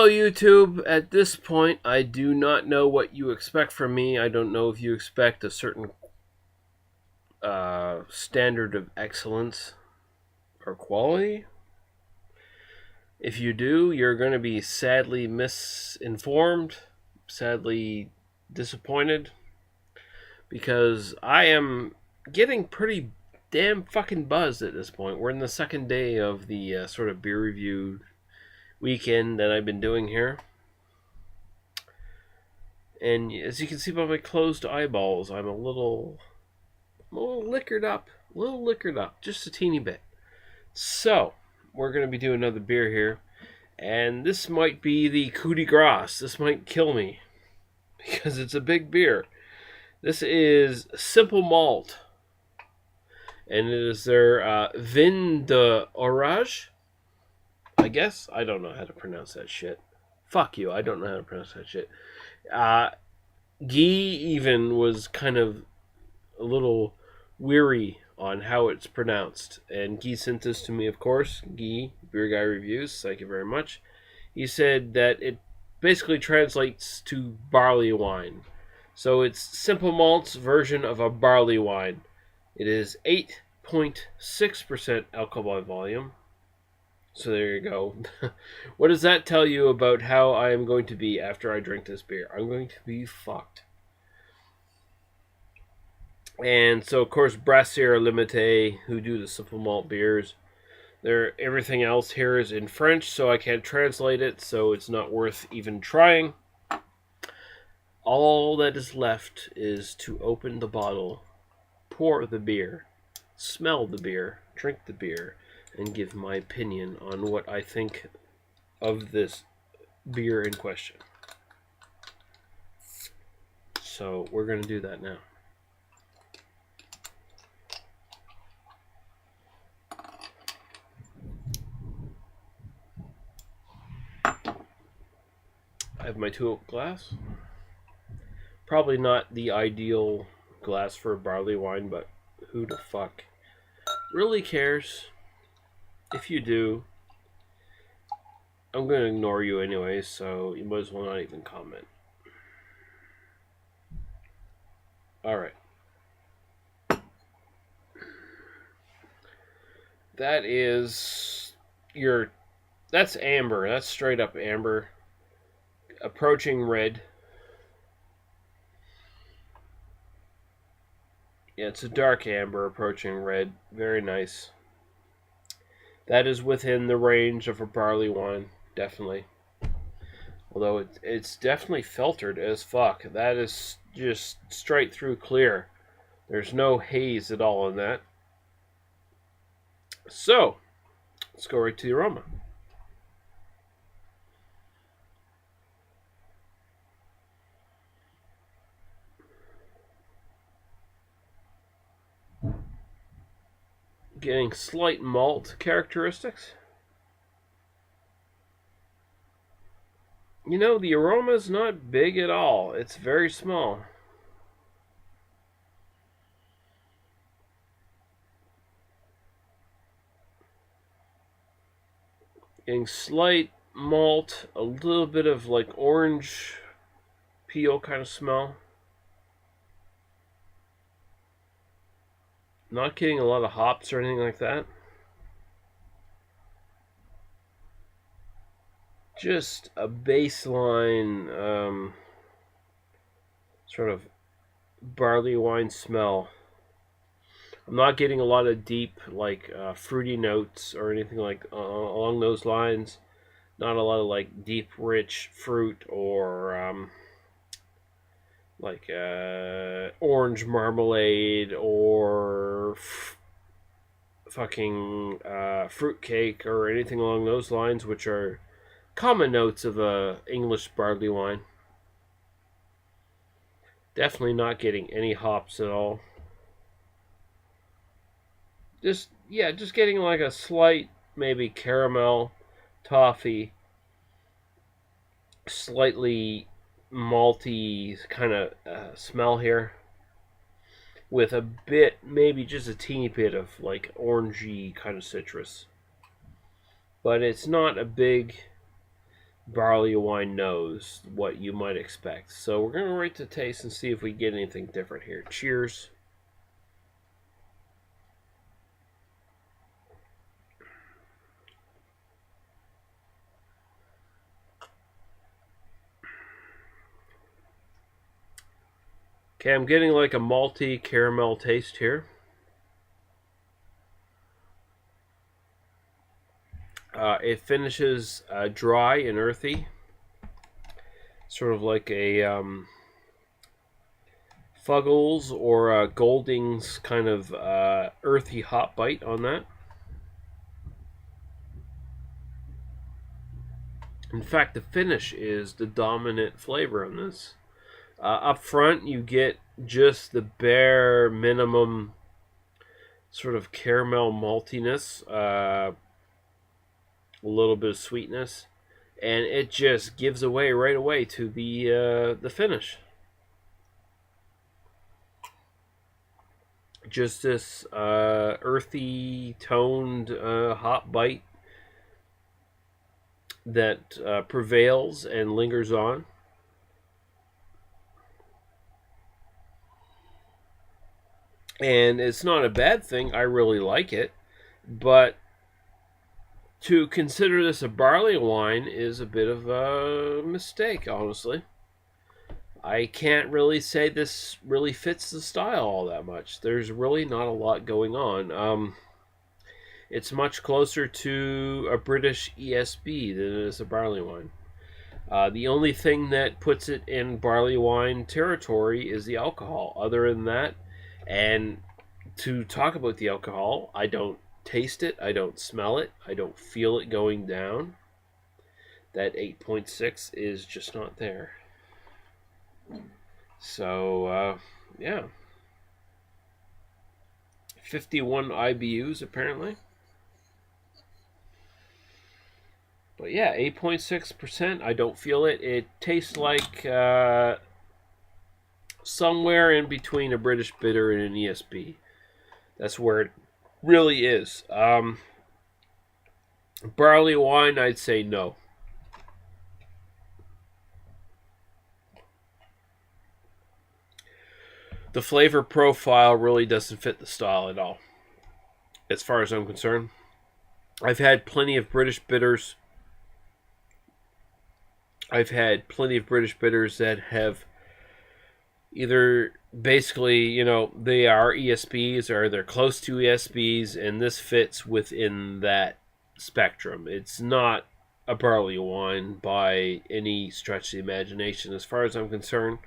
Hello, YouTube. At this point, I do not know what you expect from me. I don't know if you expect a certain standard of excellence or quality. If you do, you're going to be sadly misinformed, sadly disappointed, because I am getting pretty damn fucking buzzed at this point. We're in the second day of the sort of beer review weekend that I've been doing here. And as you can see by my closed eyeballs, I'm a little liquored up. Just a teeny bit. So, we're going to be doing another beer here. And this might be the coup de grace. This might kill me. Because it's a big beer. This is Simple Malt. And it is their Vin de Orage. I guess. I don't know how to pronounce that shit. Fuck you. I don't know how to pronounce that shit. Guy even was kind of a little weary on how it's pronounced. And Guy sent this to me, of course. Guy, Beer Guy Reviews, thank you very much. He said that it basically translates to barley wine. So it's Simple Malt's version of a barley wine. It is 8.6% alcohol by volume. So there you go. What does that tell you about how I am going to be after I drink this beer? I'm going to be fucked. And so, of course, Brassiere Limité, who do the Simple Malt beers, everything else here is in French, so I can't translate it, so it's not worth even trying. All that is left is to open the bottle, pour the beer, smell the beer, drink the beer, and give my opinion on what I think of this beer in question. So we're going to do that now. I have my tulip glass. Probably not the ideal glass for a barley wine, but who the fuck really cares? If you do, I'm going to ignore you anyway, so you might as well not even comment. Alright. That's amber. That's straight up amber. Approaching red. Yeah, it's a dark amber approaching red. Very nice. That is within the range of a barley wine, definitely. Although it's definitely filtered as fuck. That is just straight through clear. There's no haze at all in that. So, let's go right to the aroma. Getting slight malt characteristics. You know, the aroma is not big at all. It's very small. Getting slight malt, a little bit of like orange peel kind of smell. Not getting a lot of hops or anything like that. Just a baseline sort of barley wine smell. I'm not getting a lot of deep like fruity notes or anything like along those lines. Not a lot of like deep rich fruit or like orange marmalade or fucking fruitcake or anything along those lines, which are common notes of a English barley wine. Definitely not getting any hops at all. Just getting like a slight maybe caramel, toffee, slightly malty kind of smell here, with a bit, maybe just a teeny bit of like orangey kind of citrus. But it's not a big barley wine nose, what you might expect. So we're going to rate the taste and see if we get anything different here. Cheers. Okay, I'm getting like a malty caramel taste here. It finishes dry and earthy, sort of like a Fuggles or Golding's kind of earthy hot bite on that. In fact, the finish is the dominant flavor on this. Up front, you get just the bare minimum sort of caramel maltiness, a little bit of sweetness, and it just gives away right away to the finish. Just this earthy toned hot bite that prevails and lingers on. And it's not a bad thing. I really like it. But to consider this a barley wine is a bit of a mistake, honestly. I can't really say this really fits the style all that much. There's really not a lot going on. It's much closer to a British ESB than it is a barley wine. The only thing that puts it in barley wine territory is the alcohol. Other than that, and to talk about the alcohol, I don't taste it, I don't smell it, I don't feel it going down. That 8.6 is just not there. So, yeah. 51 IBUs apparently. But yeah, 8.6%. I don't feel it. It tastes like somewhere in between a British bitter and an ESB. That's where it really is. Barley wine, I'd say no. The flavor profile really doesn't fit the style at all, as far as I'm concerned. I've had plenty of British bitters. I've had plenty of British bitters that have either basically, they are ESBs or they're close to ESBs, and this fits within that spectrum. It's not a barley wine by any stretch of the imagination, as far as I'm concerned.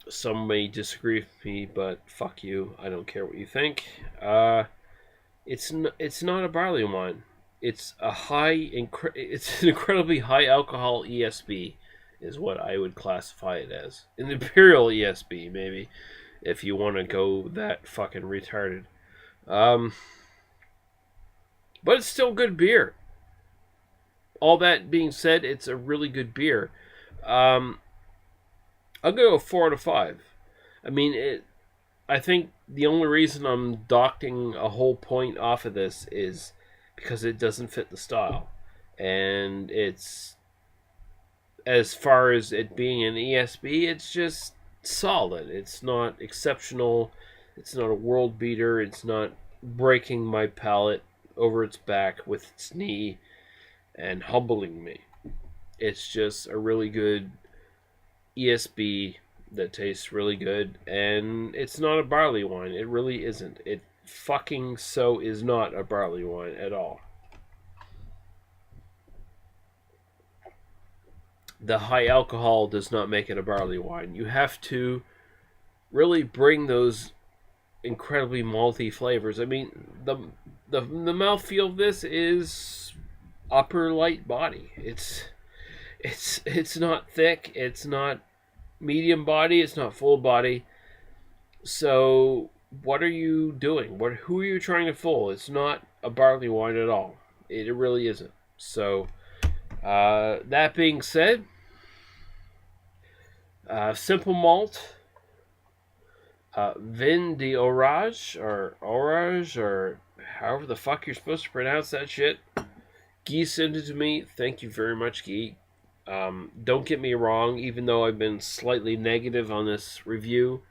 Some may disagree with me, but fuck you. I don't care what you think. It's not a barley wine. It's it's an incredibly high alcohol ESB, is what I would classify it as. An imperial ESB, maybe, if you want to go that fucking retarded. But it's still good beer. All that being said, it's a really good beer. I'll go 4 out of 5. I mean, I think the only reason I'm docking a whole point off of this is because it doesn't fit the style. And it's, as far as it being an ESB, it's just solid. It's not exceptional. It's not a world beater. It's not breaking my palate over its back with its knee and humbling me. It's just a really good ESB that tastes really good, and it's not a barley wine. It really isn't. It fucking so is not a barley wine at all. The high alcohol does not make it a barley wine. You have to really bring those incredibly malty flavors. I mean, the mouthfeel of this is upper light body. It's not thick. It's not medium body. It's not full body. So what are you doing? Who are you trying to fool? It's not a barley wine at all. It really isn't. So that being said, simple malt, Vin de Orage or however the fuck you're supposed to pronounce that shit, Guy sent it to me. Thank you very much, Guy. Don't get me wrong, even though I've been slightly negative on this review,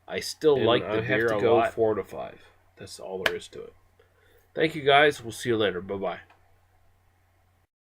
I still like the beer a lot. 4 to 5. That's all there is to it. Thank you, guys. We'll see you later. Bye-bye.